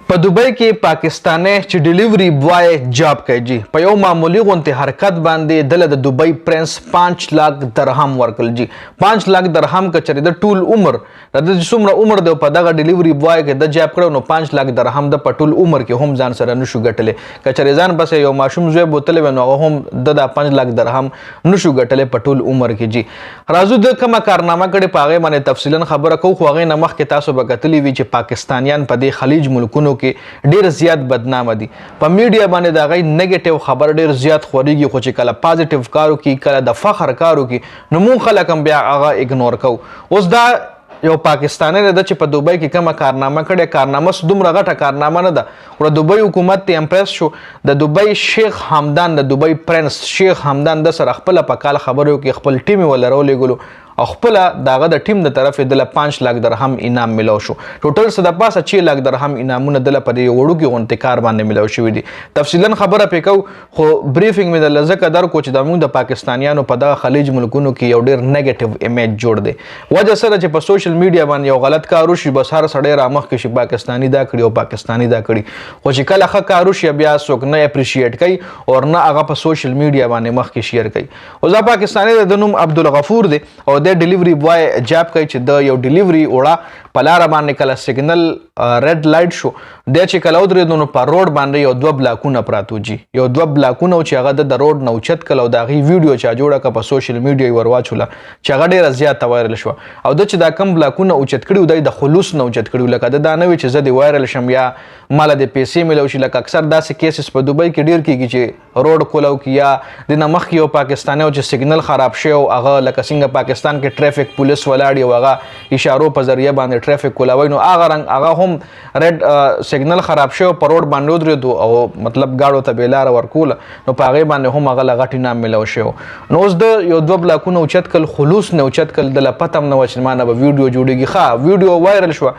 په دوبۍ کې پاکستاني چې ډیلیوري بوای جاب کوي جی په یو معمولی غونډه حرکت باندې دله د دوبۍ پرنس 5 लाख درهم ورکړل جی 5 लाख درهم کچري د ټول عمر د څومره عمر د په دغه ډیلیوري بوای کې د جاب کړو نو 5 लाख درهم د پټول عمر کې هم ځان سره نشو ګټلې کچري ځان بس یو ماشوم زوی بوتل ونو هم د 5 लाख درهم نشو ګټلې پټول عمر کې جی راځو د کومه کارنامه کړي پاغه باندې تفصیلا خبره کو خو هغه نمخ کې تاسو بغتلی وی چې پاکستانیان په دې خلیج ملکونو کې ډیر زیات بدنامه دي په میډیا باندې دا غي نیگیټیو خبر ډیر زیات خوريږي خو چې کله پازیټیو کارو کې کله د فخر کارو کې نو مون خلک هم بیا هغه اګنور کو اوس دا یو پاکستاني د چې په دوبۍ کې کومه کارنامه کړي کارنامه دومره غټه کارنامه نه ده او د دوبۍ حکومت ته امپریس شو د دوبۍ شیخ حمدان د دوبۍ پرنس شیخ حمدان د سره خپل په کال خبرو کې خپل ټیم ولرولې ګلو او خپل داغه د ټیم د طرف د 5 लाख درهم انعام ملو شو ټوټل صد پاسه 6 लाख درهم انعامونه د په وړو کې غونټه کار باندې ملو شو دي تفصیلا خبره پکاو خو بریفینګ مې د لزکه در کو چې د موږ د پاکستانیانو په دغه خلیج ملکونو کې یو ډیر نیگیټیو ایمیج جوړ دی وجه سره چې په سوشل میډیا باندې یو غلط کار وشي بس هر سړی را مخ کې شي پاکستانی دا کړی او پاکستانی دا کړی خو چې کله ښه کار وشي بیا څوک نه اپریشیټ کوي او نه هغه په سوشل میډیا باندې مخ کې شیر کوي او ځا پاکستانی د نوم عبدالغفور دی او د ډیلیوري بوای جاب کوي چې د یو ډیلیوري وړه په لار باندې کله سیګنل ریډ لایټ شو د چې کله ودرېدو نو په روډ باندې یو 2 بلاکونه پراتو جی یو 2 بلاکونه چې هغه د روډ نو چت کله دا غي ویډیو چا جوړه ک په سوشل میډیا ورواچوله چې هغه ډیره زیات وایرل شو او د چې دا کم بلاکونه او چت کړیو د خلوص نو چت کړیو لکه دا نه وی چې زه دی وایرل شم یا مال د پیسې ملو شي لکه اکثر داسې کیسز په دوبۍ کې ډیر کیږي چې روډ کولو کې یا د نمخ یو پاکستاني او چې سیګنل خراب شي او هغه لکه څنګه پاکستان کې ټریفیک پولیس ولاړ او هغه اشارو په ذریعہ باندې ټریفیک کولاوي نو هغه رنګ هغه هم ریډ سیګنل خراب شي په روډ باندې ودرېدو او مطلب گاډو ته بیلار ورکول نو په هغه باندې هم هغه لغټی نام ملو شي نو اوس د یو 2 بلاکونه اوچت کل خلوص نه اوچت کل د لپتم نو چې مانه به ویډیو جوړیږي ښه ویډیو وایرل شو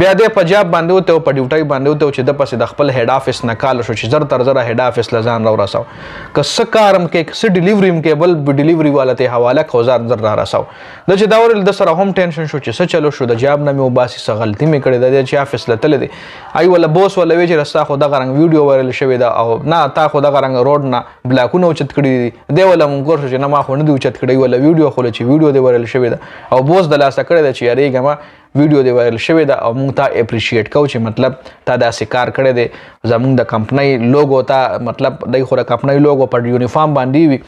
بیا د پنجاب باندې وته په ډیوټي باندې وته چې د پسې د خپل هډ افیس نه کال شو چې زر تر زر هډ افیس لزان را رساو که سکارم کې س ډیلیوري م کې بل ډیلیوري والته حواله خوزار زر را رساو د چې دا ورل د سره هم ټینشن شو چې څه چلو شو د جاب نه مې وباسي څه غلطي مې کړې د چې افیس لته لدی ای ولا بوس ولا وی چې رستا خو د غرنګ ویډیو وایرل شوی دا او نه تا خو د غرنګ روډ نه بلاکونه اوچت کړی دی ولا مونږ ګور چې نه ما خو نه دی اوچت کړی ولا ویډیو خو چې ویډیو دی وایرل شوی دا او بوس د لاسه کړی دا چې یاري ګما ویډیو دی وایرل شوی دا او مونږ ته اپریشیټ کو چې مطلب تا داسې کار کړی دی زمونږ د کمپنۍ لوګو ته مطلب دای خو د کمپنۍ لوګو په یونیفارم باندې وي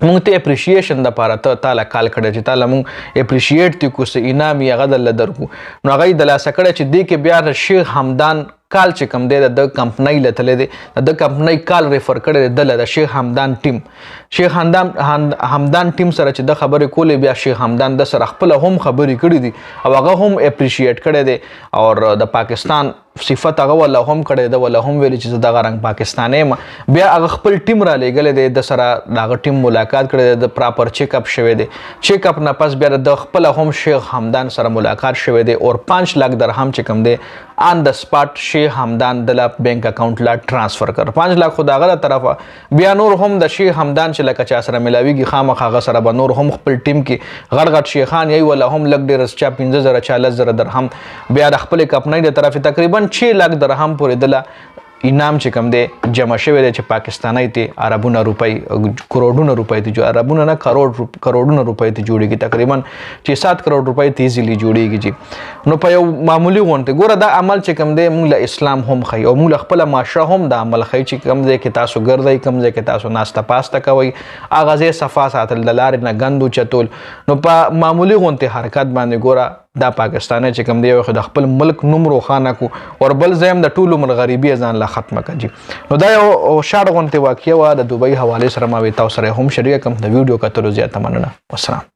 مونږ ته اپریشیشن د پاره ته تعالی کال کړی چې تعالی مونږ اپریشیټ تی کو څه انعام یې غدل درکو نو هغه د لاسه کړی چې دی کې بیا شیخ حمدان کال چې کم دی د کمپنۍ لته دی د کمپنۍ کال ریفر کړی د شیخ حمدان ټیم شیخ حمدان ټیم سره چې د خبرې کولې بیا شیخ حمدان د سره خپل هم خبرې کړې دي او هغه هم اپریشیټ کړی دی او د پاکستان صفت هغه ولا هم کړی دی ولا هم ویل چې د غرنګ پاکستاني بیا هغه خپل ټیم را لېګل دی د سره دغه ټیم ملاقات کړی د پراپر چیک اپ شوی دی چیک اپ نه پس بیا د خپل هم شیخ حمدان سره ملاقات شوی دی او 5 लाख درهم چې کم دی آن د سپاٹ شیخ حمدان د بینک اکاؤنٹ لا ټرانسفر کړ 5 लाख خدا غره طرفه بیا نور هم د شیخ حمدان چې لکه چا سره ملاویږي خامخ هغه سره به نور هم خپل ټیم کې غړ غړ شیخان یی ولا هم لګ ډیر چا 15000 4000 درهم بیا د خپل کمپنۍ د طرفه تقریبا 6 लाख درهم پورې دله انعام چې کم دی جمع شوی دی چې پاکستاني ته عربونه روپۍ کروڑونه روپۍ ته جو عربونه نه کروڑونه روپۍ ته جوړیږي تقریبا 7 کروڑ روپۍ ته ایزیلی جوړیږي جی نو په یو معمولی غونډه ګوره دا عمل چې کم دی موږ له اسلام هم خي او موږ خپل معاشره هم دا عمل خي چې کم دی کې تاسو ګرځي کم دی کې تاسو ناسته پاسته کوي اغازه صفا ساتل د لارې نه غندو چتول نو په معمولی غونډه حرکت باندې ګوره دا پاکستاني چې کم دی خو د خپل ملک نوم روخانه کو او بل زم د ټولو مر غریبي ځان لا ختمه کړي نو دا یو شاړ غونته واقعي و د دوبۍ حواله سره ما وی تاسو سره هم شریک کوم د ویډیو کتلو زیاته مننه والسلام